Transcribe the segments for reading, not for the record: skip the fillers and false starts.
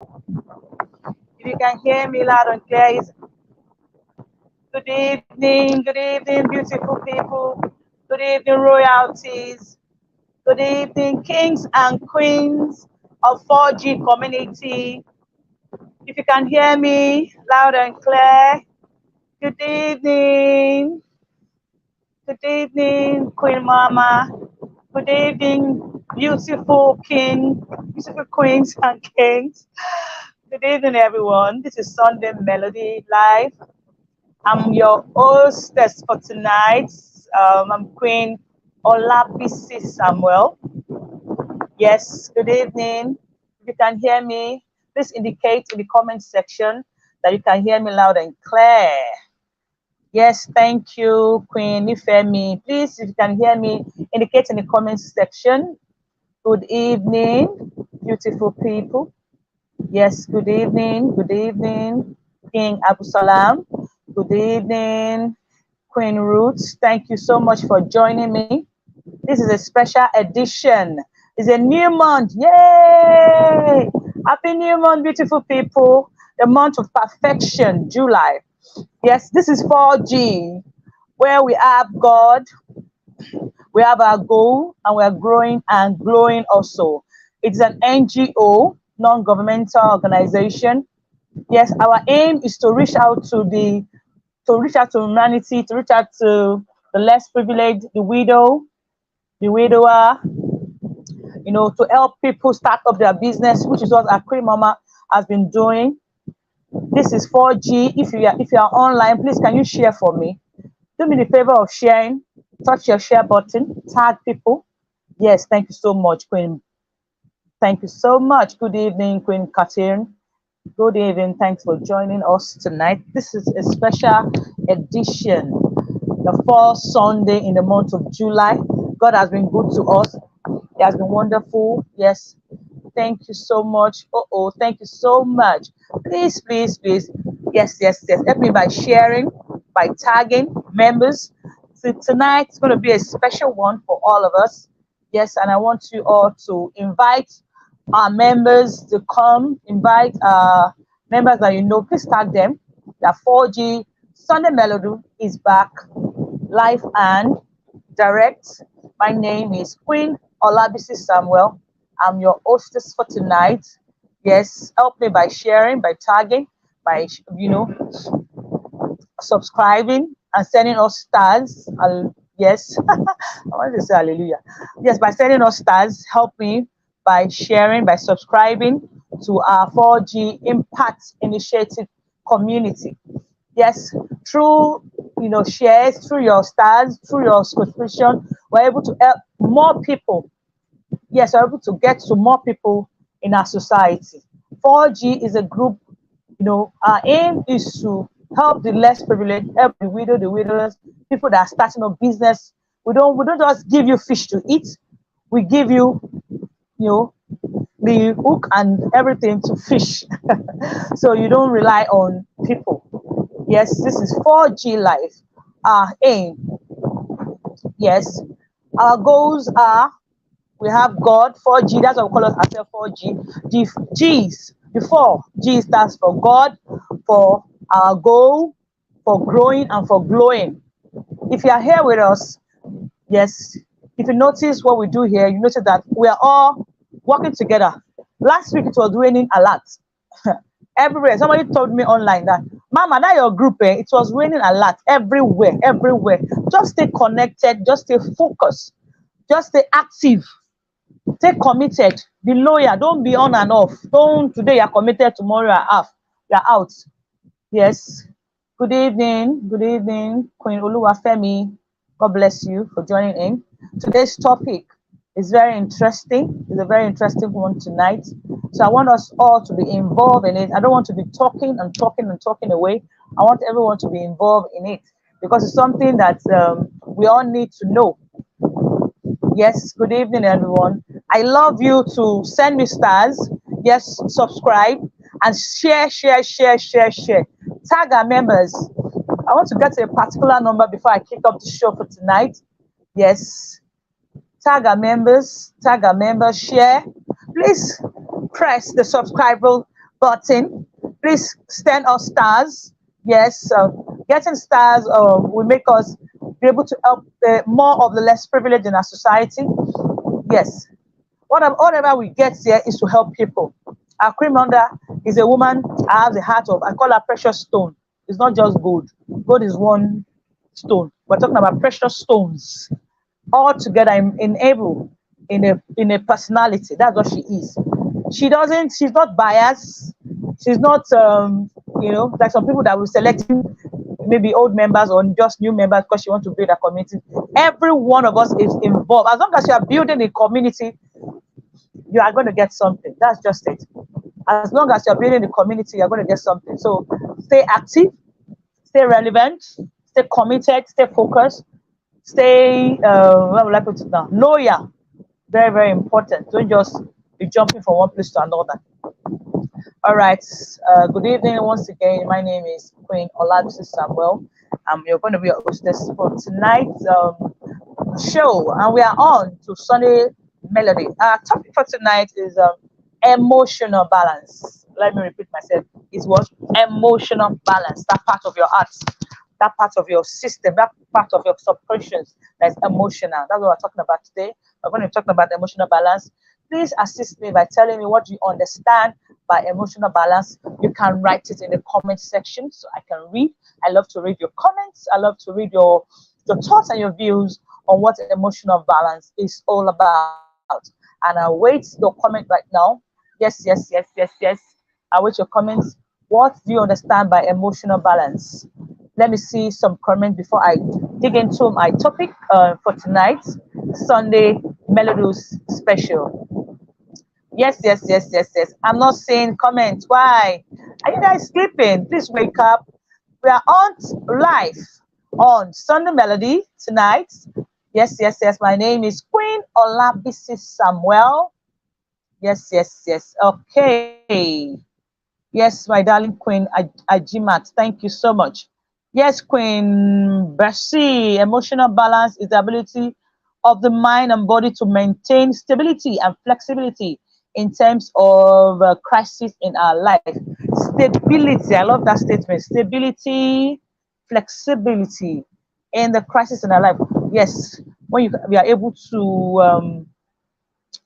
If you can hear me loud and clear, good evening, beautiful people. Good evening, royalties. Good evening, kings and queens of 4G community. If you can hear me loud and clear, good evening. Good evening, Queen Mama. Good evening, beautiful king, beautiful queens and kings. Good evening, everyone. This is Sunday Melody Live. I'm your hostess for tonight. I'm Queen Olabisi Samuel. Yes, good evening. If you can hear me, please indicate in the comment section that you can hear me loud and clear. Yes, thank you, Queen Ifemi. Please, if you can hear me, indicate in the comment section. Good evening, beautiful people. Yes, good evening, King Abu Salam. Good evening, Queen Roots. Thank you so much for joining me. This is a special edition. It's a new month. Yay! Happy new month, beautiful people. The month of perfection, July. Yes, this is 4G, where we have God, we have our goal, and we are growing and glowing also. It's an NGO, non-governmental organization. Yes, our aim is to reach out to humanity, to reach out to the less privileged, the widow, the widower, to help people start up their business, which is what our Queen Mama has been doing. This is 4G. If you are online, please can you share for me? Do me the favor of sharing. Touch your share button. Tag people. Yes, thank you so much, Queen. Thank you so much. Good evening, Queen Catherine. Good evening. Thanks for joining us tonight. This is a special edition, the fourth Sunday in the month of July. God has been good to us. He has been wonderful. Yes. Thank you so much. Thank you so much. Please, please, please. Yes, yes, yes. Help me by sharing, by tagging members. So tonight is going to be a special one for all of us. Yes, and I want you all to invite our members to come, invite members that you know, please tag them. The 4G Sunday Melody is back, live and direct. My name is Queen Olabisi Samuel. I'm your hostess for tonight. Yes, help me by sharing, by tagging, by subscribing and sending us stars. Yes, I want to say hallelujah. Yes, by sending us stars, help me by sharing, by subscribing to our 4G Impact Initiative community. Yes, through shares, through your stars, through your subscription, we're able to help more people. Yes, we're able to get to more people in our society. 4G is a group, our aim is to help the less privileged, help the widow, the widowers, people that are starting a business. We don't just give you fish to eat. We give you, the hook and everything to fish. So you don't rely on people. Yes, this is 4G life. Our aim. Yes. Our goals are we have God, 4G, that's what we call us ourselves 4G. The G's, the 4G stands for God, for our goal, for growing and for glowing. If you are here with us, yes, if you notice what we do here, you notice that we are all working together. Last week it was raining a lot. Everywhere. Somebody told me online that, Mama, that your group, it was raining a lot everywhere, everywhere. Just stay connected, just stay focused, just stay active. Stay committed. Be loyal. Don't be on and off. Don't today you're committed, tomorrow you're off. You're out. Yes. Good evening. Good evening, Queen Oluwafemi. God bless you for joining in. Today's topic is very interesting. It's a very interesting one tonight. So I want us all to be involved in it. I don't want to be talking and talking and talking away. I want everyone to be involved in it because it's something that we all need to know. Yes, good evening, everyone. I love you to send me stars. Yes, subscribe and share. Tag our members. I want to get to a particular number before I kick off the show for tonight. Yes, tag our members, share. Please press the subscribe button. Please send us stars. Yes, getting stars will make us be able to help more of the less privileged in our society. Yes, whatever we get here is to help people. Our cream under is a woman I have the heart of. I call her precious stone. It's not just gold. Gold is one stone. We're talking about precious stones all together in a personality. That's what she is. She's not biased. She's not like some people that will selecting maybe old members or just new members because she wants to build a community. Every one of us is involved. As long as you are building a community, you are going to get something. That's just it. As long as you're building the community, you're going to get something. So stay active, stay relevant, stay committed, stay focused, stay what would I put it now? Loyal. Very, very important. Don't just be jumping from one place to another. All right. Good evening once again. My name is Queen Olabisi Samuel. You're going to be a hostess for tonight's show, and we are on to Sunday Melody. Our topic for tonight is emotional balance. Let me repeat myself. Is what? Emotional balance. That part of your heart, that part of your system, that part of your subconscious that's emotional. That's what we're talking about today. We're going to be talking about emotional balance. Please assist me by telling me what you understand by emotional balance. You can write it in the comment section so I can read. I love to read your comments. I love to read your thoughts and your views on what emotional balance is all about. And I wait your comment right now. Yes. I wait your comments. What do you understand by emotional balance? Let me see some comments before I dig into my topic for tonight, Sunday Melodies special. Yes. I'm not seeing comments. Why? Are you guys sleeping? Please wake up. We are on live on Sunday Melody tonight. Yes. My name is Queen Olabisi Samuel. Yes. Okay. Yes, my darling Queen Ajimat. Thank you so much. Yes, Queen Bercy. Emotional balance is the ability of the mind and body to maintain stability and flexibility in terms of crisis in our life. Stability. I love that statement. Stability, flexibility in the crisis in our life. Yes, when we are able to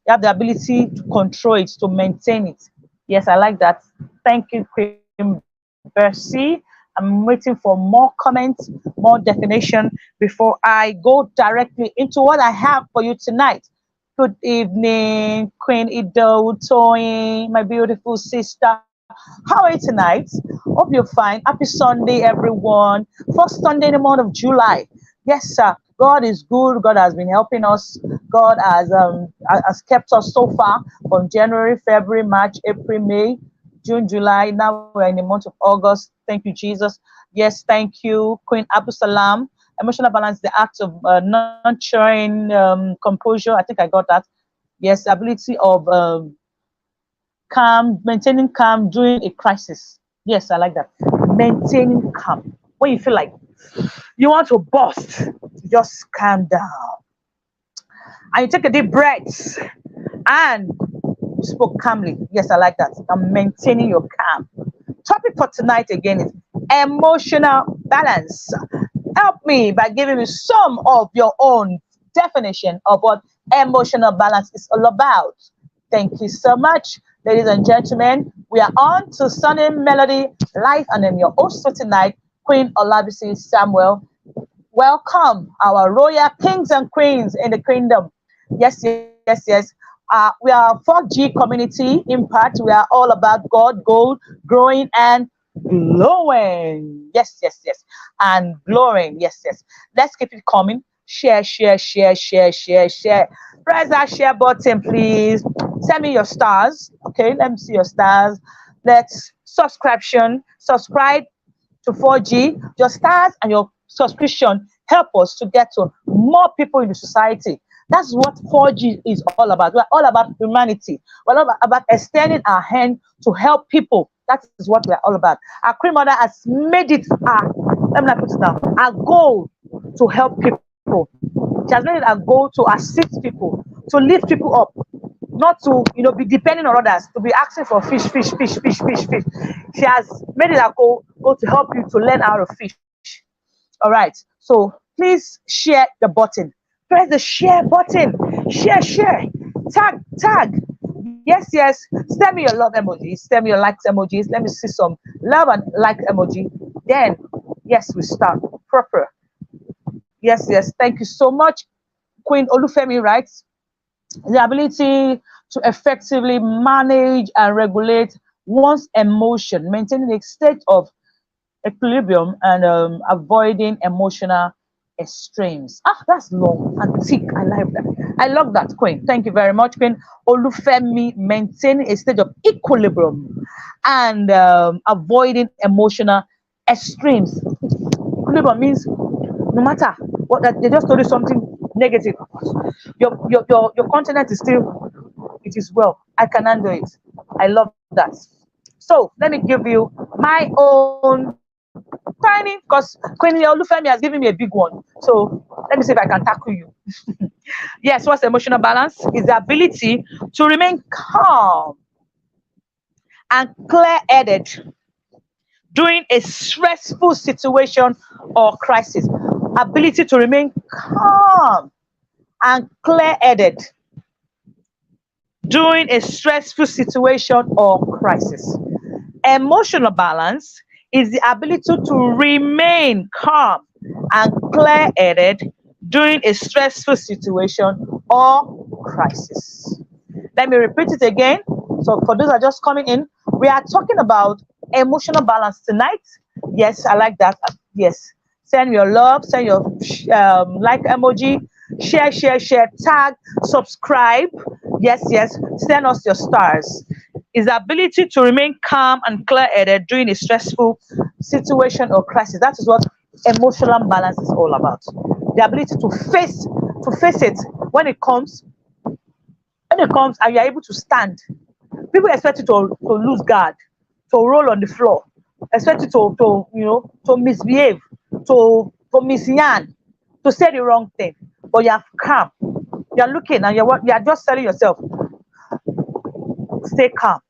you have the ability to control it, to maintain it. Yes, I like that. Thank you, Queen Bercy. I'm waiting for more comments, more definition before I go directly into what I have for you tonight. Good evening, Queen Ido Toyin, my beautiful sister. How are you tonight? Hope you're fine. Happy Sunday, everyone. First Sunday in the month of July. Yes, sir. God is good. God has been helping us. God has kept us so far from January, February, March, April, May, June, July. Now we're in the month of August. Thank you, Jesus. Yes, thank you, Queen Abu Salam. Emotional balance, the act of nurturing composure. I think I got that. Yes, ability of calm, maintaining calm during a crisis. Yes, I like that. Maintaining calm. When you feel like you want to burst, just calm down. And you take a deep breath and you spoke calmly. Yes, I like that. I'm maintaining your calm. Topic for tonight again is emotional balance. Help me by giving me some of your own definition of what emotional balance is all about. Thank you so much, ladies and gentlemen. We are on to Sunny Melody Live, and I'm your host for tonight, Queen Olabisi Samuel. Welcome, our royal kings and queens in the kingdom. Yes. We are 4G community impact. We are all about God, gold, growing and glowing. Yes. And glowing. Yes. Let's keep it coming. Share. Press that share button, please. Send me your stars. Okay, let me see your stars. Let's subscribe to 4G. Your stars and your subscription help us to get to more people in the society. That's what 4G is all about. We're all about humanity. We're all about extending our hand to help people. That is what we're all about. Our Queen Mother has made it our goal to help people. She has made it our goal to assist people, to lift people up. not to, be depending on others, to be asking for fish, fish, fish, fish, fish, fish. She has made it a goal to help you to learn how to fish. All right. So please share the button. Press the share button. Share, share. Tag, tag. Yes, yes. Send me your love emojis. Send me your likes emojis. Let me see some love and like emoji. Then, yes, we start proper. Yes, yes. Thank you so much. Queen Olufemi writes, the ability to effectively manage and regulate one's emotion, maintaining a state of equilibrium and avoiding emotional extremes. Ah, that's long and thick. I like that. I love that, Queen. Thank you very much, Queen Olufemi. Maintaining a state of equilibrium and avoiding emotional extremes. Equilibrium means no matter what that they just told you something negative, your continent is still, it is well. I can handle it. I love that. So let me give you my own tiny, because Queen Olufemi has given me a big one. So let me see if I can tackle you. Yes, what's emotional balance? Is the ability to remain calm and clear-headed during a stressful situation or crisis. Ability to remain calm and clear-headed during a stressful situation or crisis. Emotional balance is the ability to remain calm and clear-headed during a stressful situation or crisis. Let me repeat it again. So for those that are just coming in, we are talking about emotional balance tonight. Yes, I like that. Yes. Send your love, send your like emoji, share, share, share, tag, subscribe. Yes, yes. Send us your stars. Is the ability to remain calm and clear-headed during a stressful situation or crisis. That is what emotional balance is all about. The ability to face it when it comes, and you're able to stand. People expect you to lose guard, to roll on the floor, expect you to misbehave, to misyan, to say the wrong thing. But you're calm. You're looking and you're just telling yourself, stay calm.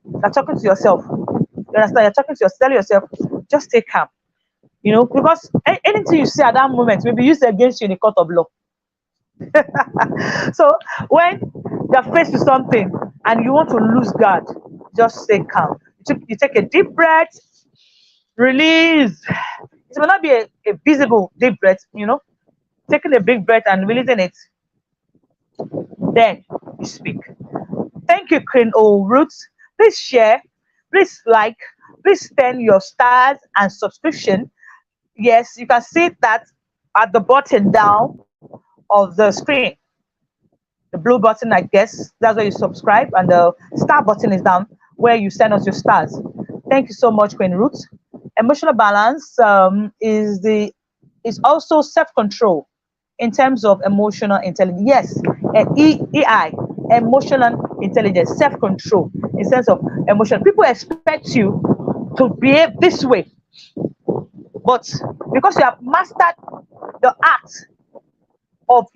You're talking to yourself. You understand? You're talking to yourself, telling yourself, just stay calm. Because anything you say at that moment will be used against you in the court of law. So when you're faced with something and you want to lose guard, just stay calm. You take a deep breath, release. It may not be a visible deep breath, taking a big breath and releasing it. Then you speak. Thank you, Queen O Roots. Please share, please like, please send your stars and subscription. Yes, you can see that at the bottom down of the screen. The blue button, I guess, that's where you subscribe, and the star button is down where you send us your stars. Thank you so much, Queen Roots. Emotional balance is also self-control in terms of emotional intelligence. Yes, EI, emotional intelligence, self-control in sense of emotion. People expect you to behave this way, but because you have mastered the art of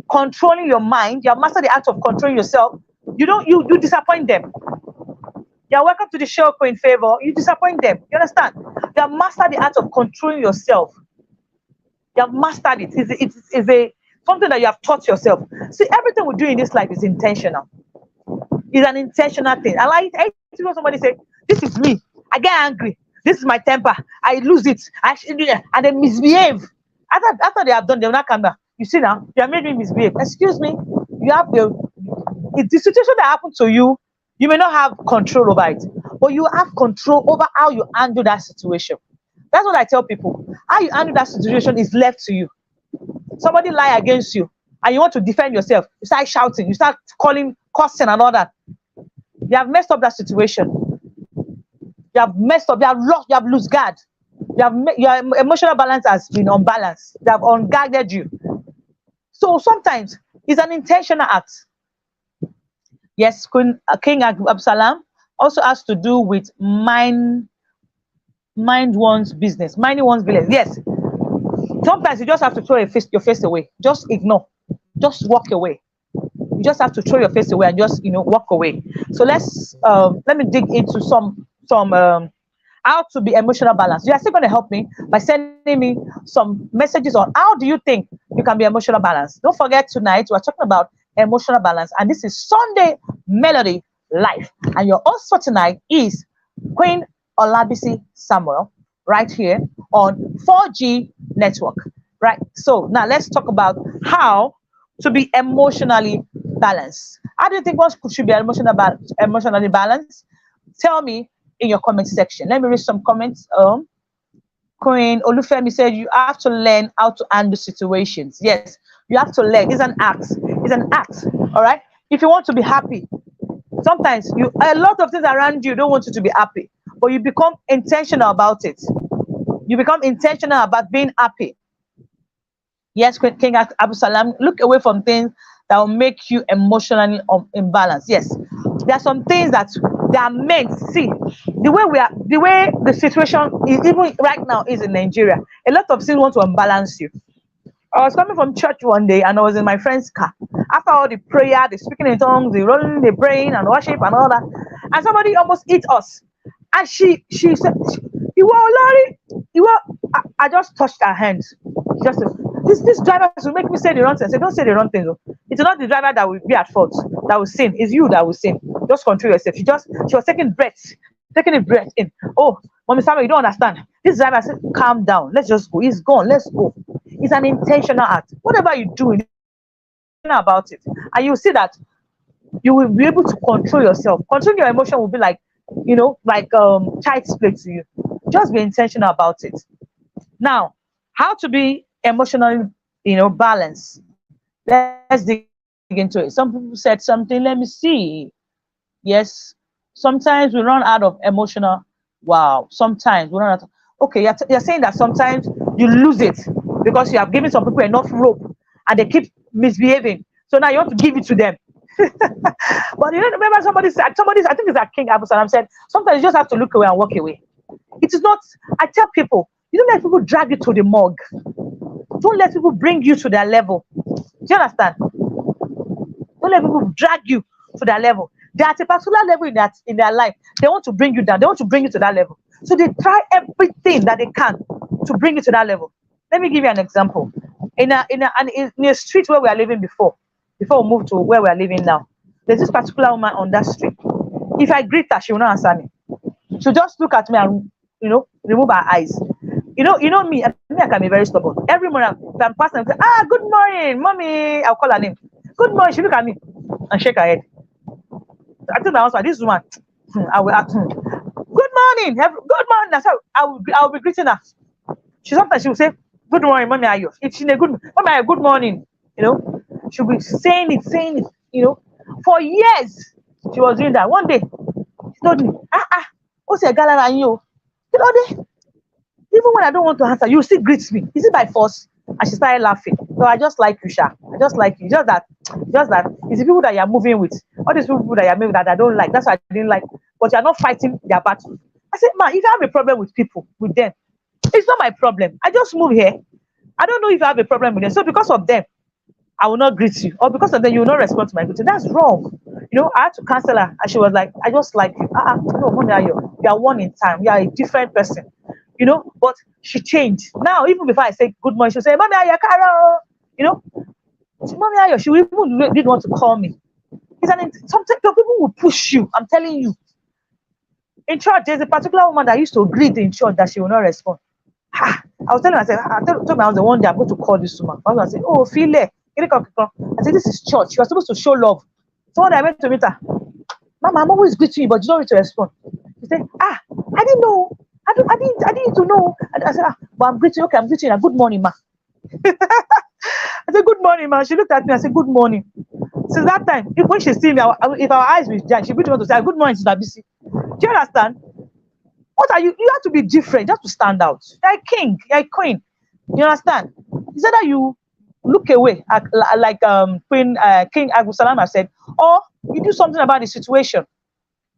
controlling your mind, you have mastered the art of controlling yourself, you disappoint them. You're welcome to the show, Queen Favor. You disappoint them. You understand? You have mastered the art of controlling yourself. You have mastered it. It's something that you have taught yourself. See, everything we do in this life is intentional. It's an intentional thing. I like it. I hear somebody say, "This is me. I get angry. This is my temper. I lose it. And they misbehave. After they have done, they will not come back. You see now, you have made me misbehave. Excuse me. You have the situation that happened to you. You may not have control over it, but you have control over how you handle that situation. That's what I tell people. How you handle that situation is left to you. Somebody lie against you, and you want to defend yourself. You start shouting. You start cursing, and all that. You have messed up that situation. You have messed up. You have lost. You have lost guard. Your emotional balance has been unbalanced. They have unguarded you. So sometimes it's an intentional act. Yes, King Absalom also has to do with mind one's business, minding one's business. Yes, sometimes you just have to throw your face away. Just ignore. Just walk away. You just have to throw your face away and just, walk away. So let me dig into some how to be emotional balanced. You are still going to help me by sending me some messages on how do you think you can be emotional balanced. Don't forget, tonight we're talking about emotional balance, and this is Sunday Melody Life. And your host for tonight is Queen Olabisi Samuel, right here on 4G Network. Right. So now let's talk about how to be emotionally balanced. How do you think one should be emotionally balanced? Tell me in your comment section. Let me read some comments. Queen Olufemi said you have to learn how to handle situations. Yes, you have to learn. It's an act. It's an act. All right. If you want to be happy, sometimes a lot of things around you don't want you to be happy, but you become intentional about it. You become intentional about being happy. Yes, King Abu Salam, look away from things that will make you emotionally imbalanced. Yes, there are some things that they are meant. See, the way the situation is, even right now, is in Nigeria. A lot of things want to unbalance you. I was coming from church one day and I was in my friend's car. After all the prayer, the speaking in tongues, the rolling the brain and worship and all that, and somebody almost hit us. And she said, "You were Larry, you were." I just touched her hands. Just this driver will make me say the wrong thing. I said, "Don't say the wrong thing, though. It's not the driver that will be at fault, that will sin. It's you that will sin. Just control yourself." She was taking a breath in. "Oh, Mommy Samuel, you don't understand. This driver," said, "Calm down. Let's just go. He's gone. Let's go." It's an intentional act. Whatever you do, about it, and you see that you will be able to control yourself. Controlling your emotion will be like, child's play to you. Just be intentional about it. Now, how to be emotionally, balanced? Let's dig into it. Some people said something. Let me see. Yes, sometimes we run out of emotional. Wow, sometimes we run out. Okay, you're saying that sometimes you lose it because you have given some people enough rope and they keep misbehaving. So now you want to give it to them. But remember somebody, I think it's like King Abu Salam said, sometimes you just have to look away and walk away. It is not, I tell people, you don't let people drag you to the mug. Don't let people bring you to their level. Do you understand? Don't let people drag you to their level. They're at a particular level in their life. They want to bring you down. They want to bring you to that level. So they try everything that they can to bring you to that level. Let me give you an example. In a street where we are living before we move to where we are living now, there's this particular woman on that street. If I greet her, she will not answer me. She'll just look at me and remove her eyes. Me, I can be very stubborn. Every morning I'm passing, good morning, mommy. I'll call her name. Good morning. She look at me and shake her head. I think my husband, this woman, I will ask, good morning, good morning. That's how I will be greeting her. Sometimes she will say, good morning, mommy, are you? If she's a good mommy, good morning. She'll be saying it, for years. She was doing that. One day, she told me, what's your galera and you? Even when I don't want to answer, you still greet me. Is it by force? And she started laughing. So I just like you, Sha. I just like you. Just that it's the people that you're moving with. All these people that you're moving that I don't like. That's why I didn't like. But you're not fighting their battle. I said, man, if you have a problem with people, with them, it's not my problem. I just move here. I don't know if you have a problem with them. So because of them, I will not greet you. Or because of them, you will not respond to my greeting. That's wrong. I had to cancel her. And she was like, I just like you. No, Mommy, you are one in time. You are a different person. But she changed. Now, even before I say good morning, she'll say, Mommy, Ayo, Karo. Mommy, Ayo, she even didn't want to call me. Sometimes people will push you. I'm telling you. In church, there's a particular woman that used to greet in church that she will not respond. I was telling her, I told my husband one day, I'm going to call this woman. My husband said, oh, feel it. I said, this is church. You are supposed to show love. So when I went to meet her, Mama, I'm always greeting you, but you don't need to respond. She said, I didn't know. I didn't need to know. I said, but I'm greeting. Okay, I'm greeting you. Good morning, ma. I said, good morning, ma. She looked at me and said, good morning. Since that time, when she see me, if our eyes will judge, she would want to say, good morning, Sister Bisi. Do you understand? What are you? You have to be different just to stand out. You're a king, you're a queen. You understand? It's either you look away, like King Abu Salam has said, or you do something about the situation.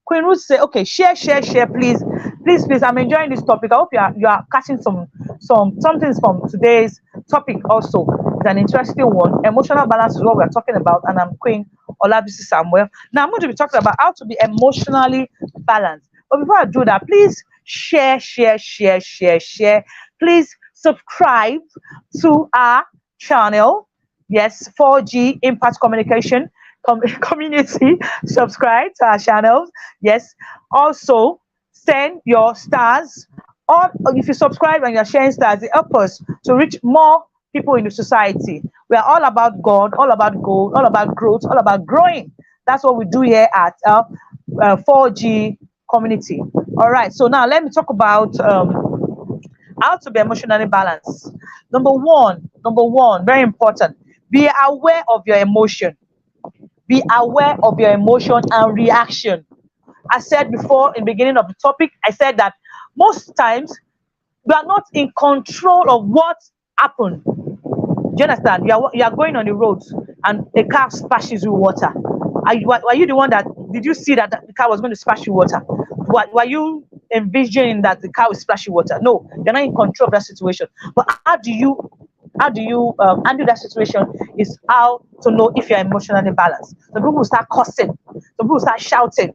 Queen Ruth say, okay, share, please. Please. I'm enjoying this topic. I hope you are catching some things from today's topic also. It's an interesting one. Emotional balance is what we're talking about, and I'm Queen Olabisi Samuel. Now I'm going to be talking about how to be emotionally balanced. But before I do that, please share, share, share, share, share. Please subscribe to our channel. Yes, 4G Impact Communication Community. Subscribe to our channels. Yes. Also, send your stars. Or if you subscribe and you're sharing stars, it helps us to reach more people in the society. We are all about God, all about gold, all about growth, all about growing. That's what we do here at 4G community. All right. So now let me talk about how to be emotionally balanced. Number one, very important. Be aware of your emotion. Be aware of your emotion and reaction. I said before in the beginning of the topic, I said that most times we are not in control of what happened. Do you understand? You are going on the road and a car splashes you water. Are you the one that did you see that the car was going to splash you water? Were you envisioning that the car will splash you water? No, you're not in control of that situation. But how do you handle that situation is how to know if you're emotionally balanced. Some people will start cussing, some people will start shouting.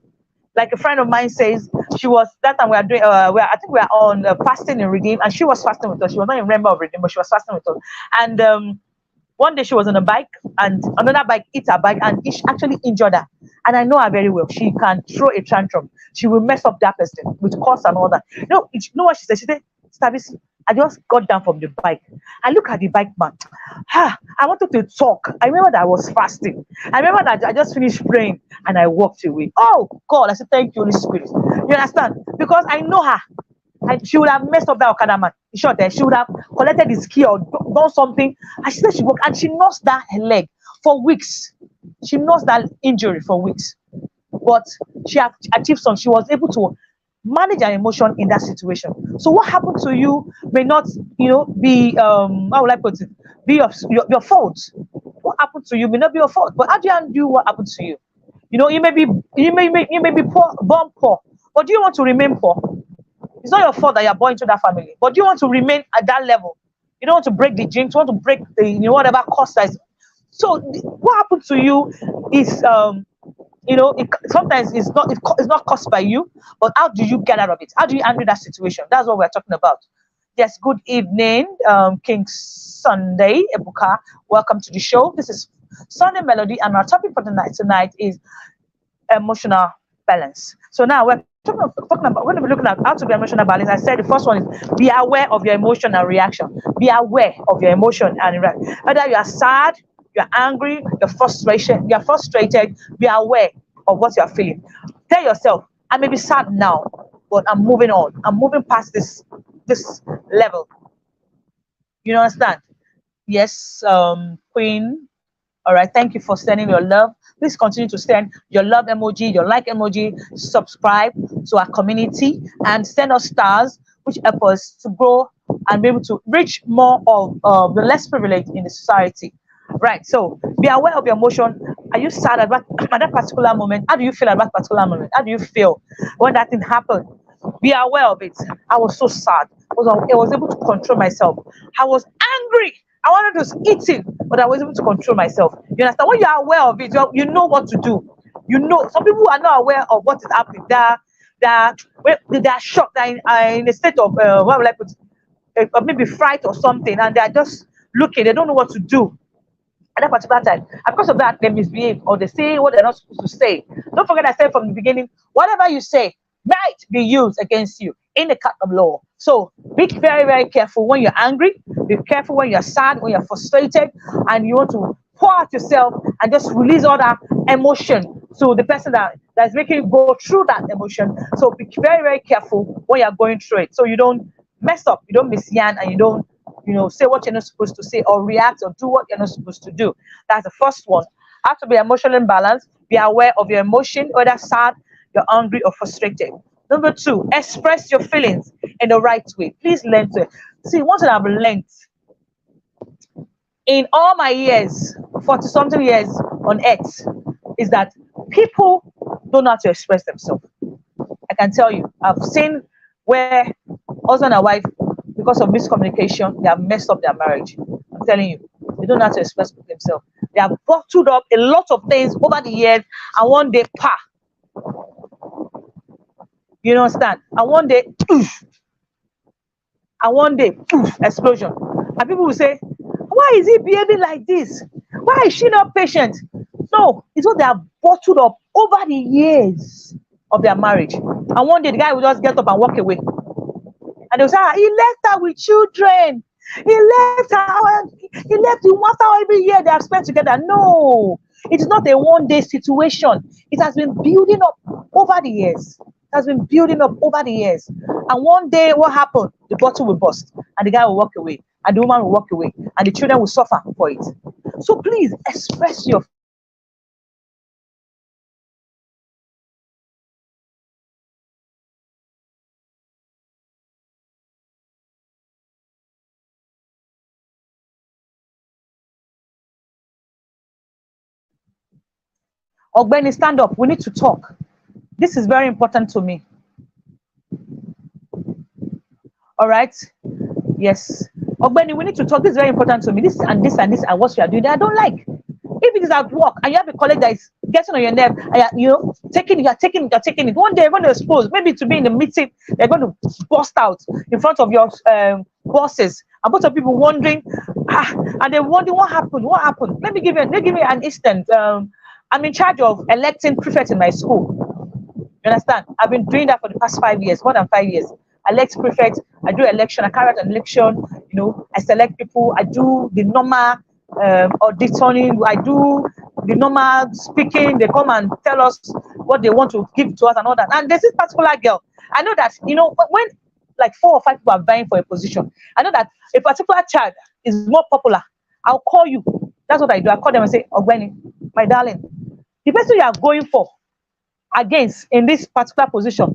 Like a friend of mine says, she was that time we are doing. I think we are on fasting in Redeem, and she was fasting with us. She was not a member of Redeem, but she was fasting with us. And one day she was on a bike, and another bike hit her bike, and it actually injured her. And I know her very well. She can throw a tantrum. She will mess up that person with curse and all that. You know what she said? She said, "Stabisi, I just got down from the bike. I look at the bike man. I wanted to talk. I remember that I was fasting. I remember that I just finished praying and I walked away. Oh God, I said, thank you, Holy Spirit. You understand? Because I know her. And she would have messed up that Okada man. In short, she would have collected his key or done something. And she said she walked and she nursed that her leg for weeks. She nursed that injury for weeks. But she achieved something. She was able to manage her emotion in that situation. So what happened to you may not, be how would I put it, be your fault. What happened to you may not be your fault. But how do you undo what happened to you? You may be poor, born poor, but do you want to remain poor? It's not your fault that you're born into that family, but do you want to remain at that level? You don't want to break the jinx, you want to break the whatever cost that is. So what happened to you is sometimes it's not caused by you, but how do you get out of it? How do you handle that situation? That's what we're talking about. Yes, good evening, King Sunday Ebuka. Welcome to the show. This is Sunday Melody, and our topic for tonight is emotional balance. So now we're talking about, we're going to be looking at how to be emotional balance. I said the first one is be aware of your emotion and reaction. Be aware of your emotion and reaction. Whether you are sad, you're angry, you're frustrated, be aware of what you're feeling. Tell yourself, I may be sad now, but I'm moving on. I'm moving past this level. You understand? Yes, Queen. All right, thank you for sending your love. Please continue to send your love emoji, your like emoji, subscribe to our community, and send us stars, which help us to grow and be able to reach more of the less privileged in the society. Right, so be aware of your emotion. Are you sad at that particular moment? How do you feel at that particular moment? How do you feel when that thing happened? Be aware of it. I was so sad. I was able to control myself. I was angry. I wanted to eat it, but I was able to control myself. You understand? When you are aware of it, you know what to do. You know, some people are not aware of what is happening. They are shocked. They are in a state of what will I put? Maybe fright or something, and they are just looking. They don't know what to do at that particular time. And because of that, they misbehave or they say what they're not supposed to say. Don't forget, I said from the beginning, whatever you say might be used against you in the court of law. So be very, very careful when you're angry. Be careful when you're sad, when you're frustrated, and you want to pour out yourself and just release all that emotion to the person that's making you go through that emotion. So be very, very careful when you're going through it, so you don't mess up, you don't miss yarn, and you don't say what you're not supposed to say or react or do what you're not supposed to do. That's the first one. How to be emotionally balanced. Be aware of your emotion, whether sad, you're angry, or frustrated. Number two, express your feelings in the right way. Please learn to see. One thing I've learned in all my years, 40 something years on earth, is that people don't know how to express themselves. I can tell you, I've seen where husband and wife, because of miscommunication, they have messed up their marriage. I'm telling you, they don't know how to express themselves. They have bottled up a lot of things over the years, and one day, pa, you understand? And one day, explosion. And people will say, why is he behaving like this? Why is she not patient? No, it's what they have bottled up over the years of their marriage. And one day the guy will just get up and walk away. And they'll say, he left her with children. He left her. He left you after every year they have spent together. No, it is not a one-day situation. It has been building up over the years. It has been building up over the years. And one day, what happened? The bottle will burst, and the guy will walk away, and the woman will walk away, and the children will suffer for it. So please express your Ogbeni, stand up. We need to talk. This is very important to me. All right. Yes. Ogbeni, we need to talk. This is very important to me. This and this and this and what you are doing that I don't like. If it is at work and you have a colleague that is getting on your nerve, and you know, taking it. One day, when they're exposed, maybe to be in the meeting, they're going to bust out in front of your bosses. A bunch of people wondering, and they're wondering what happened. What happened? Let me give you an instance. I'm in charge of electing prefects in my school. You understand? I've been doing that for the past 5 years, more than 5 years. I elect prefects, I do election, I carry out an election, you know, I select people, I do the normal auditioning, I do the normal speaking, they come and tell us what they want to give to us and all that. And there's this particular girl, I know that, you know, when like 4 or 5 people are vying for a position, I know that a particular child is more popular. I'll call you. That's what I do. I call them and say, Ogbeni, my darling, the person you are going for against in this particular position,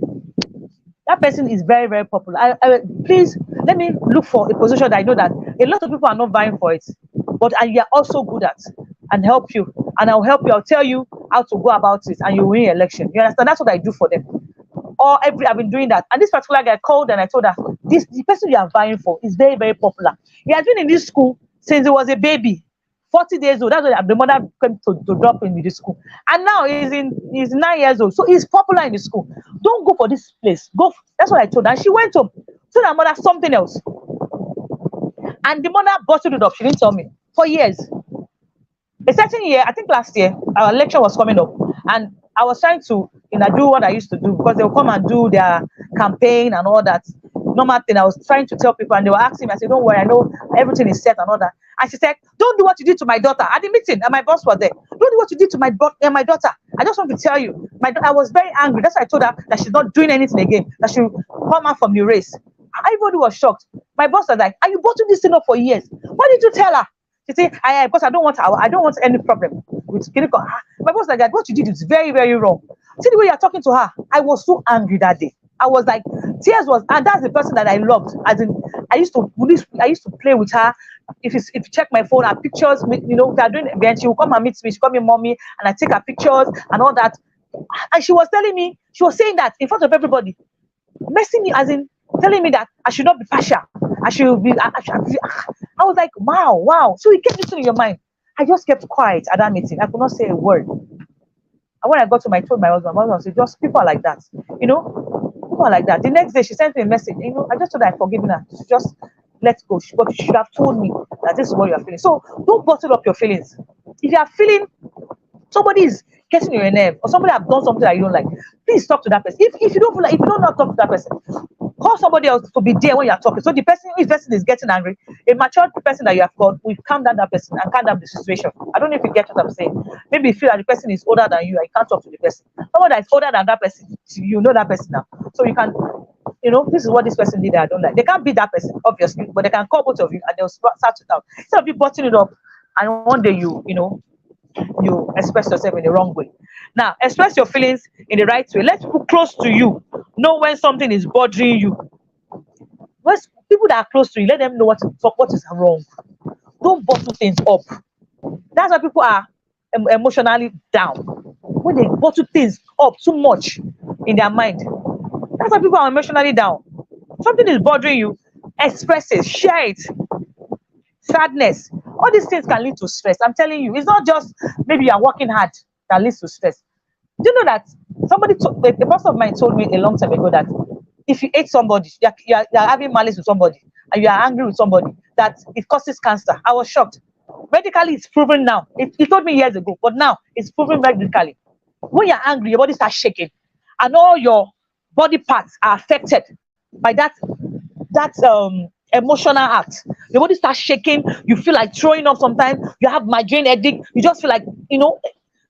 that person is very, very popular. Please let me look for a position that I know that a lot of people are not vying for it, but you are also good at, and help you. And I'll help you. I'll tell you how to go about it, and you win election. You understand? That's what I do for them. I've been doing that. And this particular guy called and I told her, the person you are vying for is very, very popular. He has been in this school since he was a baby. 40 days old. That's when the mother came to drop him in the school. And now he's 9 years old. So he's popular in the school. Don't go for this place. That's what I told her. And she went home, told her mother something else. And the mother bottled it up. She didn't tell me. For years. A certain year, I think last year, our election was coming up. And I was trying to, do what I used to do, because they will come and do their campaign and all that. Normal thing. I was trying to tell people, and they were asking me. I said, don't worry, I know everything is set and all that. And she said, don't do what you did to my daughter at the meeting. And my boss was there. Don't do what you did to my daughter. I just want to tell you, I was very angry. That's why I told her that she's not doing anything again, that she'll come out from the race. Everybody was shocked. My boss was like, and you bottled this thing up for years. Why did you tell her? She said, because I don't want any problem with Kiniko. My boss was like, what you did is very, very wrong. See the way you're talking to her. I was so angry that day. I was like, and that's the person that I loved. As in, I used to play with her. If you check my phone, her pictures, they're doing events, she will come and meet me. She call me mommy, and I take her pictures and all that. And she was saying that in front of everybody, messing me, as in telling me that I should not be partial. I was like, wow. So you kept this in your mind. I just kept quiet at that meeting. I could not say a word. And when I got to told my husband, said, just people are like that. People are like that. The next day she sent me a message. I just told her I've forgiven her. She just let go. But you should have told me that this is what you are feeling. So don't bottle up your feelings. If you are feeling somebody is getting your nerve, or somebody have done something that you don't like, please talk to that person. If you don't feel like, if you don't know how to talk to that person, call somebody else to be there when you are talking. So if the person is getting angry, a mature person that you have called will calm down that person and calm down the situation. I don't know if you get what I'm saying. Maybe you feel that the person is older than you and you can't talk to the person. Someone that is older than that person, you know that person now. So you can, this is what this person did that I don't like. They can't beat that person, obviously, but they can call both of you and they'll start it out. Instead of you bottling it up and one day you express yourself in the wrong way. Now, express your feelings in the right way. Let people close to you know when something is bothering you. When people that are close to you, let them know what is wrong. Don't bottle things up. That's why people are emotionally down. When they bottle things up too much in their mind, that's why people are emotionally down. Something is bothering you, express it, share it. Sadness, All these things can lead to stress. I'm telling you, it's not just maybe you are working hard that leads to stress. Do you know that a person of mine told me a long time ago that if you hate somebody, you're having malice with somebody, and you are angry with somebody, that it causes cancer. I was shocked. Medically, it's proven now. He told me years ago, but now it's proven medically. When you're angry, your body starts shaking, and all your body parts are affected by that emotional act. Your body starts shaking. You feel like throwing up sometimes. You have migraine headache. You just feel like, you'll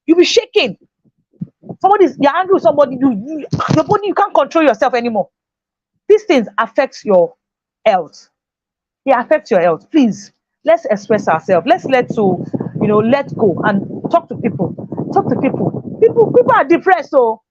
be shaking. You're angry with somebody, your body, you can't control yourself anymore. These things affect your health. They affect your health. Please, let's express ourselves. Let's let go and talk to people. Talk to people. People are depressed, so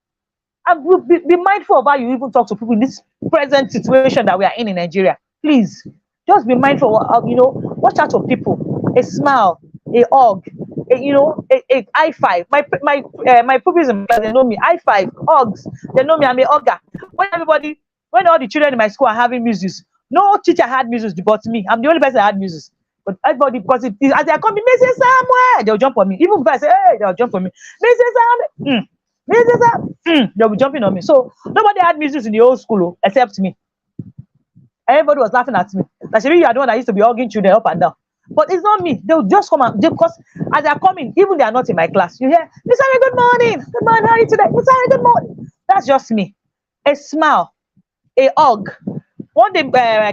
and be mindful of how you even talk to people in this present situation that we are in Nigeria. Please, just be mindful of, watch out for people. A smile, a hug, a high five. My pupils in class, they know me. High five, hugs. They know me. I'm a hugger. When all the children in my school are having music, no teacher had music but me. I'm the only person that had music. But everybody, because as they are coming, Mrs. Samuel, they'll jump on me. Even if I say, hey, they'll jump on me. Mrs. Samuel, Mrs. Samuel, they'll be jumping on me. So nobody had music in the old school except me. Everybody was laughing at me. Like, you are the one that used to be hugging children up and down. But it's not me. They'll just come out. Because as they're coming, even they are not in my class, you hear, Miss Harry, good morning. Good morning. How are you today? Miss Harry, good morning. That's just me. A smile, a hug. One day,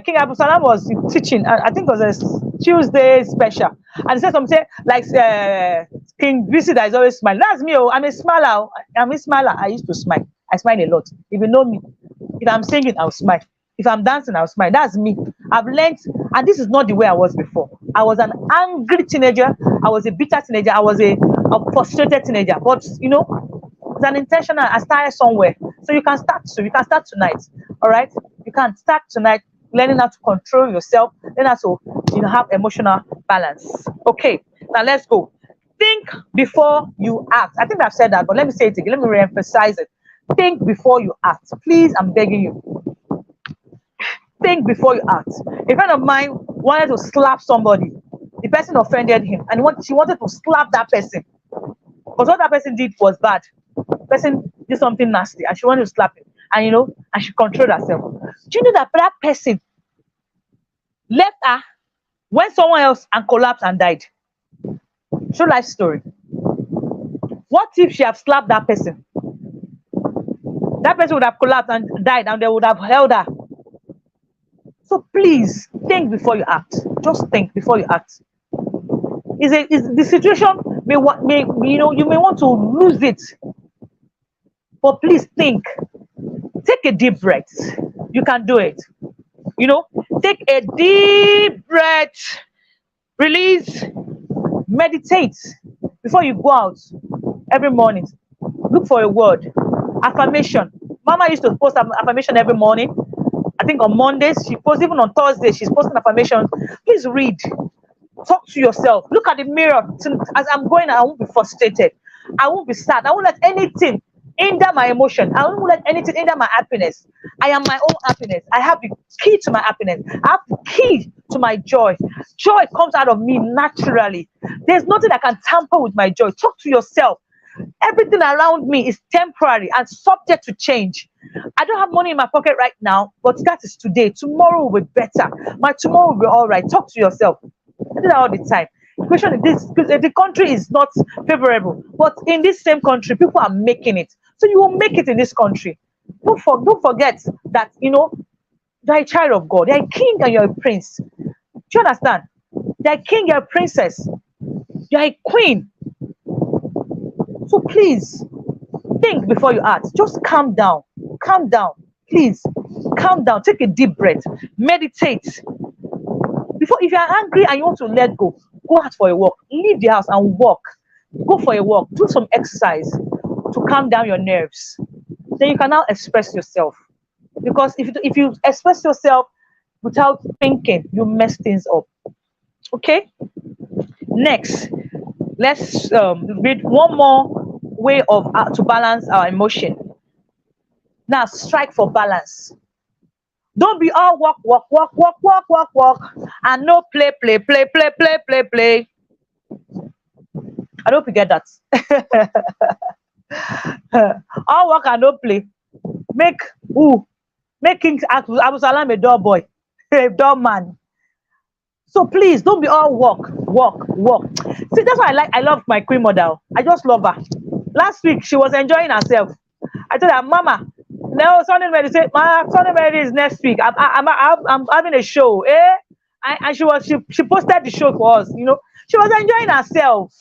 King Abu Salam was teaching, I think it was a Tuesday special. And he said something like, King Bisi that is always smiling. That's me. I'm a smiler. I'm a smiler. I used to smile. I smile a lot. If you know me, if I'm singing, I'll smile. If I'm dancing, I'll smile. That's me. I've learned, and this is not the way I was before. I was an angry teenager. I was a bitter teenager. I was a frustrated teenager. But it's an intentional. I started somewhere, so you can start. So you can start tonight. All right, you can start tonight, learning how to control yourself, learn how to have emotional balance. Okay, now let's go. Think before you act. I think I've said that, but let me say it again. Let me re-emphasize it. Think before you act. Please, I'm begging you. Think before you act. A friend of mine wanted to slap somebody. The person offended him, and she wanted to slap that person. But what that person did was bad. The person did something nasty, and she wanted to slap him. And and she controlled herself. Do you know that person left her, went somewhere else, and collapsed and died? True life story. What if she had slapped that person? That person would have collapsed and died, and they would have held her. So please think before you act. Just think before you act. Is the situation you may want to lose it, but please think. Take a deep breath. You can do it. Take a deep breath. Release. Meditate before you go out every morning. Look for a word. Affirmation. Mama used to post affirmation every morning. I think on Mondays, she posts, even on Thursdays, she's posting affirmations. Please read. Talk to yourself. Look at the mirror. As I'm going, I won't be frustrated. I won't be sad. I won't let anything hinder my emotion. I won't let anything hinder my happiness. I am my own happiness. I have the key to my happiness. I have the key to my joy. Joy comes out of me naturally. There's nothing that can tamper with my joy. Talk to yourself. Everything around me is temporary and subject to change. I don't have money in my pocket right now, but that is today. Tomorrow will be better. My tomorrow will be all right. Talk to yourself. I do that all the time. The question is this: because the country is not favorable, but in this same country, people are making it. So you will make it in this country. Don't forget that you're a child of God. You're a king and you're a prince. Do you understand? You're a king, you're a princess. You're a queen. So please think before you act. Just calm down. Calm down. Please calm down. Take a deep breath. Meditate. If you're angry and you want to let go out for a walk. Leave the house and walk. Go for a walk. Do some exercise to calm down your nerves. Then you can now express yourself. Because if you express yourself without thinking, you mess things up. Okay? Next, let's read one more way to balance our emotion. Now, strike for balance. Don't be all walk, walk, walk, walk, walk, walk, walk, and no play, play, play, play, play, play, play. I don't forget that. All work and no play. Make who? Make King Abu Salam a door boy, a door man. So please don't be all walk, walk, walk. See, that's why I love my queen mother. I just love her. Last week she was enjoying herself. I told her, Mama, no, Sunday Mary said, Ma, Sunday Mary is next week. I'm having a show, eh? And she posted the show for us. She was enjoying herself.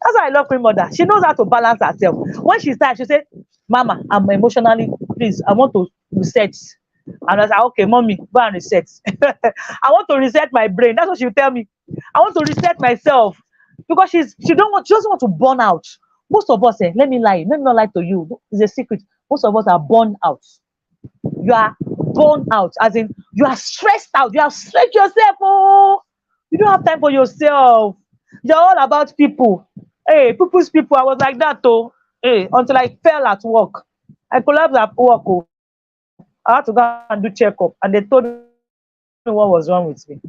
That's why I love Queen Mother. She knows how to balance herself. When she started, she said, Mama, I'm emotionally, please, I want to reset. And I was like, okay, mommy, go and reset. I want to reset my brain. That's what she'll tell me. I want to reset myself. Because she doesn't want to burn out. Most of us, let me not lie to you. It's a secret. Most of us are burned out. You are burned out, as in you are stressed out. You have stressed yourself. Oh, you don't have time for yourself. You're all about people. Hey, people's people. I was like that though. Hey, until I fell at work. I collapsed at work. Oh. I had to go and do checkup, and they told me what was wrong with me.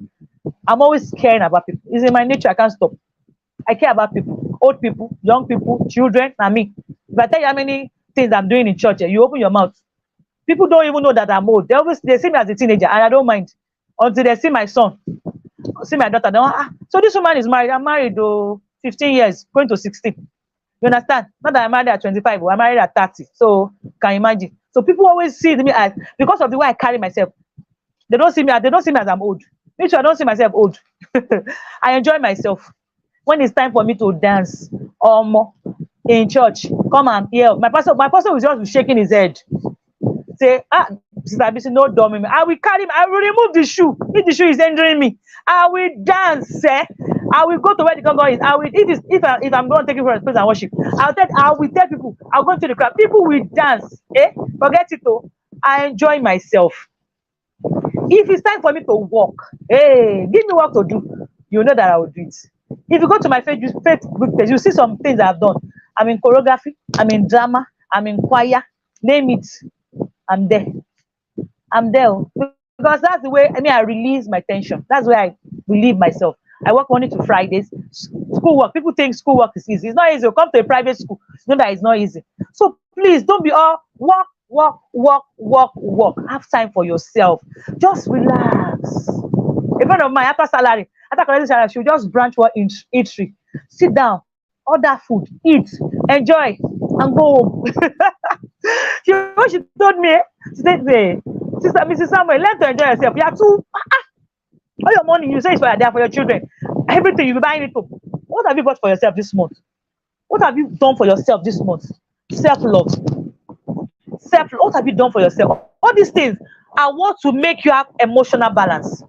I'm always caring about people. It's in my nature. I can't stop. I care about people, old people, young people, children, and me. If I tell you how many things I'm doing in church, you open your mouth. People don't even know that I'm old. They see me as a teenager, and I don't mind until they see my son, see my daughter. So this woman is married. I'm married 15 years, going to 16. You understand? Not that I'm married at 25, I'm married at 30. So can you imagine? So people always see me as, because of the way I carry myself, they don't see me as I'm old. Me too, I don't see myself old. I enjoy myself. When it's time for me to dance in church, come and yell. My pastor will just be shaking his head. Say, Sister Bisi, no dummy. I will carry him, I will remove the shoe. If the shoe is hindering me, I will dance. I will go to where the conga is. If I'm going to take it for a praise and worship, I will tell people, I'll go to the crowd. People will dance. Forget it though. I enjoy myself. If it's time for me to walk, hey, give me work to do. You know that I will do it. If you go to my Facebook page, you see some things I've done. I'm in choreography, I'm in drama, I'm in choir, name it. I'm there. Because that's the way I release my tension. That's where I relieve myself. I work Monday to Fridays. Schoolwork. People think schoolwork is easy. It's not easy. You come to a private school, you know that it's not easy. So please don't be all walk, walk, walk, walk, walk. Have time for yourself. Just relax. A friend of mine, after collecting salary, she'll just branch one eatery. Sit down, order food, eat, enjoy, and go home. She told me, she said, Sister Mrs. Samuel, learn to enjoy yourself. You have to all your money you say is for your children. Everything you be buying it for. What have you bought for yourself this month? What have you done for yourself this month? Self-love. What have you done for yourself? All these things are what to make you have emotional balance.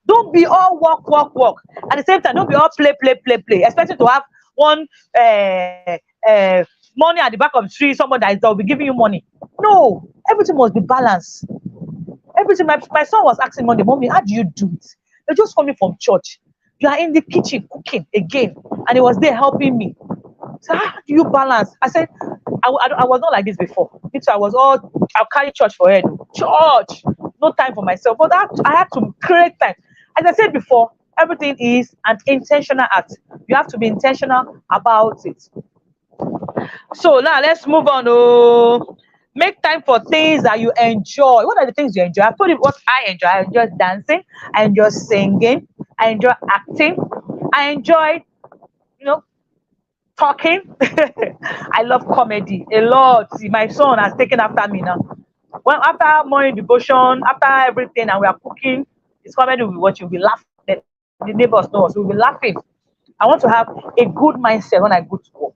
Don't be all walk, walk, walk. At the same time, don't be all play, play, play, play. Expecting to have one money at the back of the tree, someone that will be giving you money. No, everything must be balanced. Everything. My son was asking Monday, Mommy, how do you do it? You're just coming from church. You are in the kitchen cooking again, and he was there helping me. So how do you balance? I said, I was not like this before. I'll carry church for head. Church, no time for myself. But I had to create time. As I said before, everything is an intentional act. You have to be intentional about it. So now let's move on. Make time for things that you enjoy. What are the things you enjoy? I told you what I enjoy. I enjoy dancing. I enjoy singing. I enjoy acting. I enjoy, talking. I love comedy a lot. See, my son has taken after me now. Well, after morning devotion, after everything, and we are cooking, it's comedy. We watch. We'll be laughing. The neighbors know us. We'll be laughing. I want to have a good mindset when I go to work.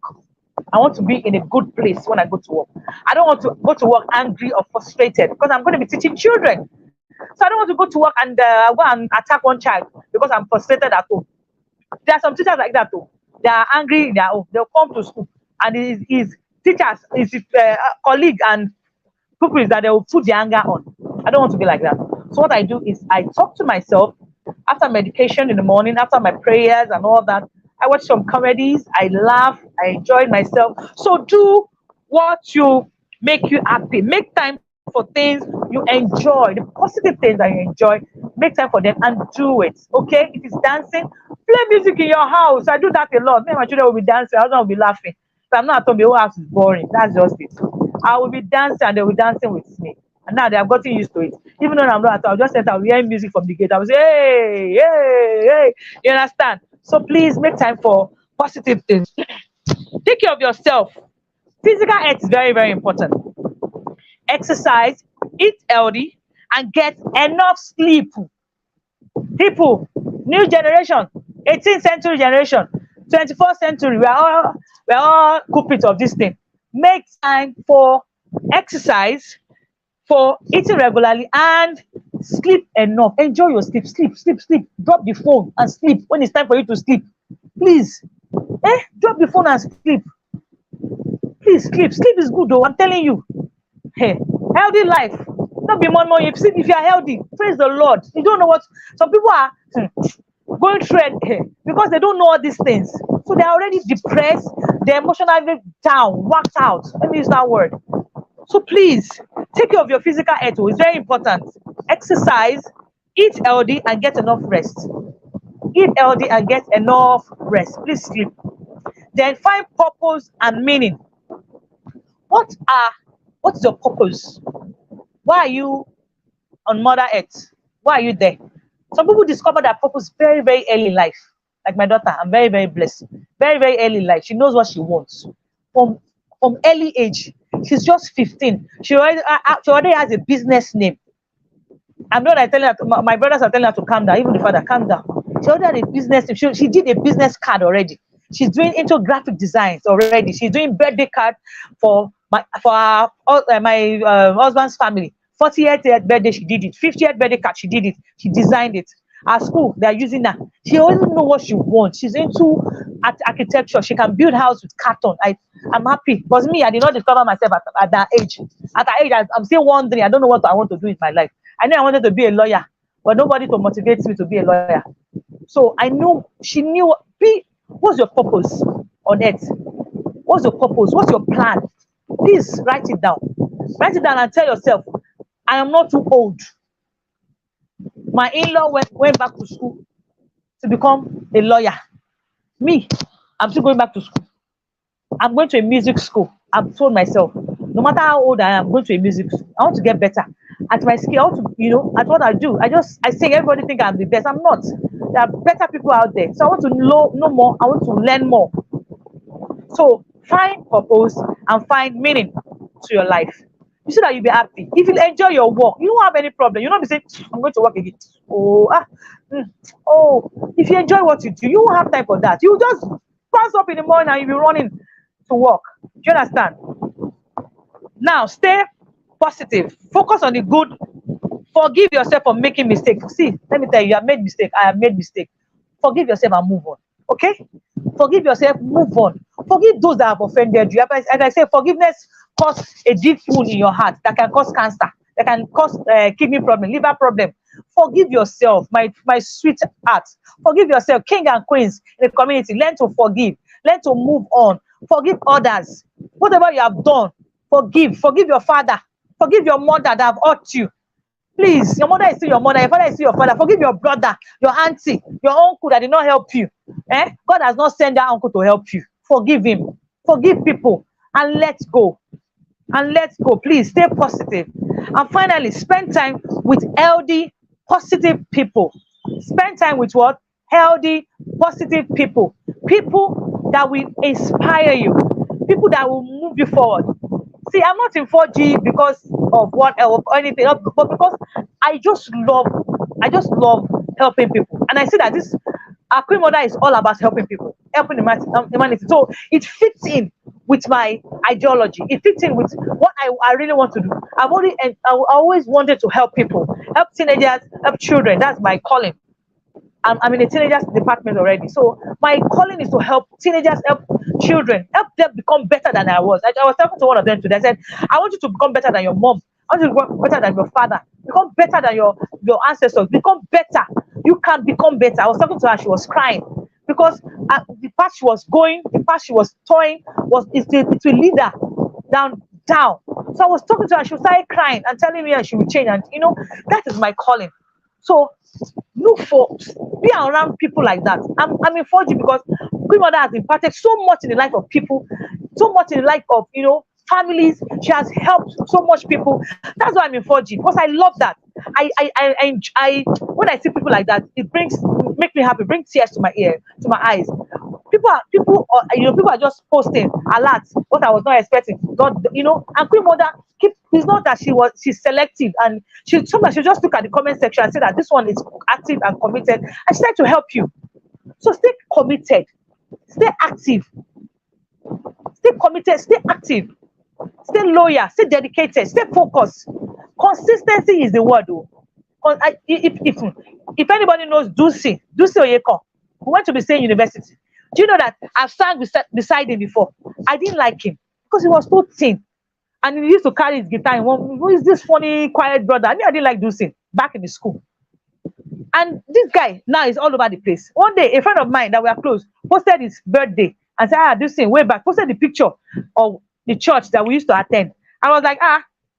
I want to be in a good place when I go to work. I don't want to go to work angry or frustrated because I'm going to be teaching children. So I don't want to go to work and go and attack one child because I'm frustrated at home. There are some teachers like that too. They are angry in their home. They'll come to school and his teachers, his colleague and pupils that they will put the anger on. I don't want to be like that. So what I do is I talk to myself after medication in the morning, after my prayers and all that. I watch some comedies, I laugh, I enjoy myself. So do what you make you happy. Make time for things you enjoy, the positive things that you enjoy. Make time for them and do it. Okay? If it's dancing, play music in your house. I do that a lot. Me and my children will be dancing. I will be laughing. If I'm not at home, the whole house is boring. That's just it. I will be dancing and they will be dancing with me. And now they have gotten used to it. Even though I'm not at home, I'll just set out hearing music from the gate. I will say, hey, hey, hey. You understand? So please make time for positive things. Take care of yourself. Physical health is very, very important. Exercise, eat healthy, and get enough sleep. People, new generation, 18th century generation, 21st century, we're all culprits of this thing. Make time for exercise, for eating regularly, and sleep enough. Enjoy your sleep. Sleep. Drop the phone and sleep when it's time for you to sleep. Please. Drop the phone and sleep. Please sleep. Sleep is good though. I'm telling you. Hey, healthy life. Don't be more. If you are healthy, praise the Lord. You don't know what some people are going through it because they don't know all these things. So they're already depressed, they're emotionally down, whacked out. Let me use that word. So please take care of your physical health. It's very important. Exercise, eat healthy, and get enough rest. Eat healthy and get enough rest. Please sleep. Then find purpose and meaning. What's your purpose? Why are you on Mother Earth? Why are you there? Some people discover their purpose very, very early in life. Like my daughter, I'm very, very blessed. Very, very early in life. She knows what she wants. From early age, she's just 15. She already has a business name. I'm not telling her, my brothers are telling her to calm down, even the father, calm down. She already had a business name. She did a business card already. She's doing into graphic designs already. She's doing birthday card for my husband's family. 40th birthday, she did it. 50th birthday card, she did it. She designed it. At school, they're using her. She already know what she wants. She's into architecture. She can build house with carton. I'm happy. Because me, I did not discover myself at that age. At that age, I'm still wondering. I don't know what I want to do with my life. I knew I wanted to be a lawyer, but nobody to motivate me to be a lawyer. So I know she knew. What's your purpose on earth? What's your purpose? What's your plan? Please write it down. Write it down and tell yourself, I am not too old. My in-law went back to school to become a lawyer. Me, I'm still going back to school. I'm going to a music school. I've told myself, no matter how old I am, I'm going to a music school. I want to get better at my skill. I want to, at what I do. I say everybody think I'm the best. I'm not. There are better people out there. So I want to know more. I want to learn more. So find purpose and find meaning to your life. You see that you'll be happy. If you enjoy your work, you won't have any problem. You don't be saying, I'm going to work again. If you enjoy what you do, you won't have time for that. You just pass up in the morning and you'll be running to work. Do you understand? Now, stay positive. Focus on the good. Forgive yourself for making mistakes. See, let me tell you have made mistake. I have made mistake. Forgive yourself and move on. Okay? Forgive yourself, move on. Forgive those that have offended you. As I say, forgiveness causes a deep wound in your heart that can cause cancer, that can cause kidney problem, liver problem. Forgive yourself, my sweet heart. Forgive yourself, king and queens in the community. Learn to forgive. Learn to move on. Forgive others. Whatever you have done, forgive. Forgive your father. Forgive your mother that have hurt you. Please, your mother is still your mother, your father is still your father. Forgive your brother, your auntie, your uncle that did not help you. God has not sent that uncle to help you. Forgive him. Forgive people and let go. And let go. Please stay positive. And finally, spend time with healthy, positive people. Spend time with what? Healthy, positive people. People that will inspire you. People that will move you forward. See, I'm not in 4G because of what else or anything else, but because I just love helping people. And I see that our Queen Mother is all about helping people, helping humanity. So it fits in with my ideology. It fits in with what I really want to do. I always wanted to help people, help teenagers, help children. That's my calling. I'm in the teenagers department already. So my calling is to help teenagers, help children, help them become better than I was. I was talking to one of them today. I said, I want you to become better than your mom. I want you to become better than your father. Become better than your ancestors. Become better. You can become better. I was talking to her. She was crying because the path she was going, the path she was toying, it will lead her down. So I was talking to her, she started crying and telling me that she would change. And that is my calling. So look for, be around people like that. I'm in 4G because Queen Mother has impacted so much in the life of people, so much in the life of families. She has helped so much people. That's why I'm in 4G, because I love that. I when I see people like that, it make me happy, brings tears to my ear, to my eyes. People are just posting a lot what I was not expecting. God, and Queen Mother it's not that she's selective, and sometimes she just look at the comment section and say that this one is active and committed, and she tried to help you. So stay committed, stay active, stay committed, stay active, stay loyal, stay dedicated, stay focused. Consistency is the word, though. If anybody knows Dusi Oyeko, who went to the same university, do you know that I've sang beside him before? I didn't like him because he was so thin, and he used to carry his guitar. And who is this funny, quiet brother? I didn't like Dusi back in the school. And this guy now is all over the place. One day, a friend of mine that we are close posted his birthday and said, Dusi, way back, posted the picture of the church that we used to attend. I was like,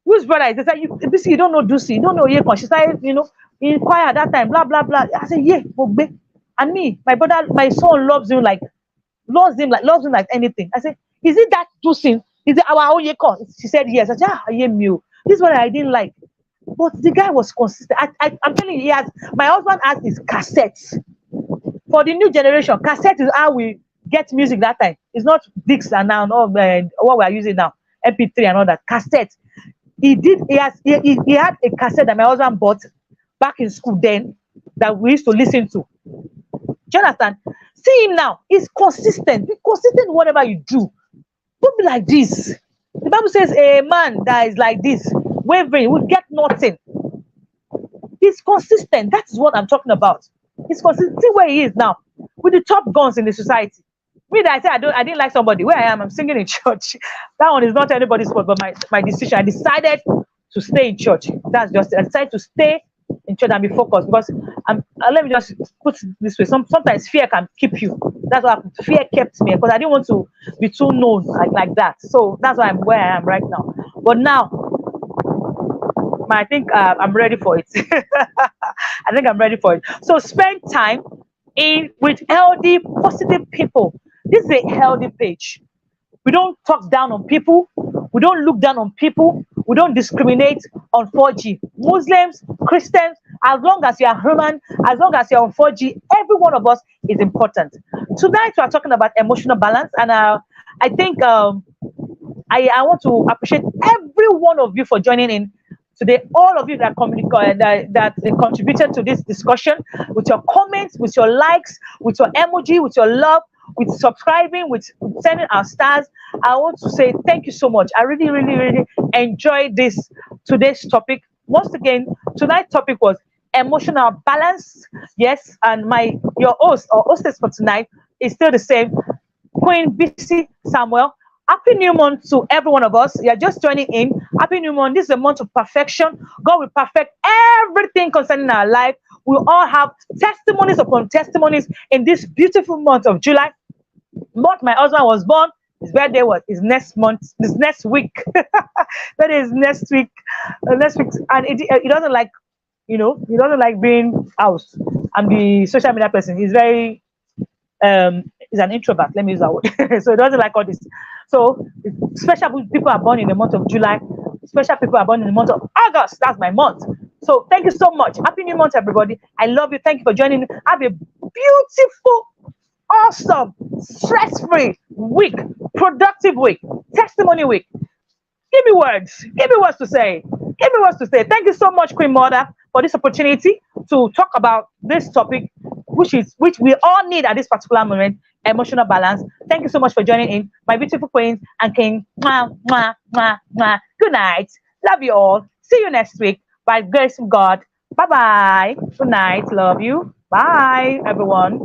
whose brother is this? You don't know Dusi, you don't know Yekon. She started, in choir at that time, blah, blah, blah. I said, yeah, Ogbe. And me, my brother, my son loves him like anything. I said, is it that Dusi? Is it our own Yekon? She said, yes. I said, this is what I didn't like. But the guy was consistent. I'm telling you, my husband has his cassettes. For the new generation, cassette is how we get music that time. It's not Dix and now, what we are using now, MP3 and all that. Cassette. He had a cassette that my husband bought back in school then that we used to listen to. Do you understand? See him now. He's consistent. Be consistent in whatever you do. Don't be like this. The Bible says a man that is like this, wavering, will get nothing. He's consistent. That is what I'm talking about. He's consistent. See where he is now, with the top guns in the society. Me that I said I didn't like somebody. Where I am, I'm singing in church. That one is not anybody's fault, but my decision. I decided to stay in church. That's just I decided to stay in church and be focused, because let me just put it this way. Sometimes fear can keep you. That's why fear kept me, because I didn't want to be too known like that. So that's why I'm where I am right now. But now, I think I'm ready for it. I think I'm ready for it. So spend time with healthy, positive people. This is a healthy page. We don't talk down on people. We don't look down on people. We don't discriminate on 4G. Muslims, Christians, as long as you are human, as long as you're on 4G, every one of us is important. Tonight we are talking about emotional balance, and I think I want to appreciate every one of you for joining in today. All of you that contributed to this discussion with your comments, with your likes, with your emoji, with your love, with subscribing, with sending our stars. I want to say thank you so much. I really, really, really enjoyed today's topic. Once again, tonight's topic was emotional balance. Yes, and your host or hostess for tonight is still the same, Queen BC Samuel. Happy new month to every one of us. You're just joining in. Happy new month. This is a month of perfection. God will perfect everything concerning our life. We all have testimonies upon testimonies in this beautiful month of July. Month my husband was born. His birthday is next week. That is next week. And he doesn't like, he doesn't like being out and the social media person. He's very he's an introvert. Let me use that word. So he doesn't like all this. So special people are born in the month of July. Special people are born in the month of August. That's my month. So thank you so much. Happy new month, everybody. I love you. Thank you for joining. Have a beautiful, awesome, stress-free week, productive week, testimony week. Give me words. Give me words to say. Give me words to say. Thank you so much, Queen Mother, for this opportunity to talk about this topic, which we all need at this particular moment, emotional balance. Thank you so much for joining in, my beautiful queens and king. Mwah, mwah, mwah, mwah. Good night. Love you all. See you next week. By grace of God. Bye-bye. Good night. Love you. Bye, everyone.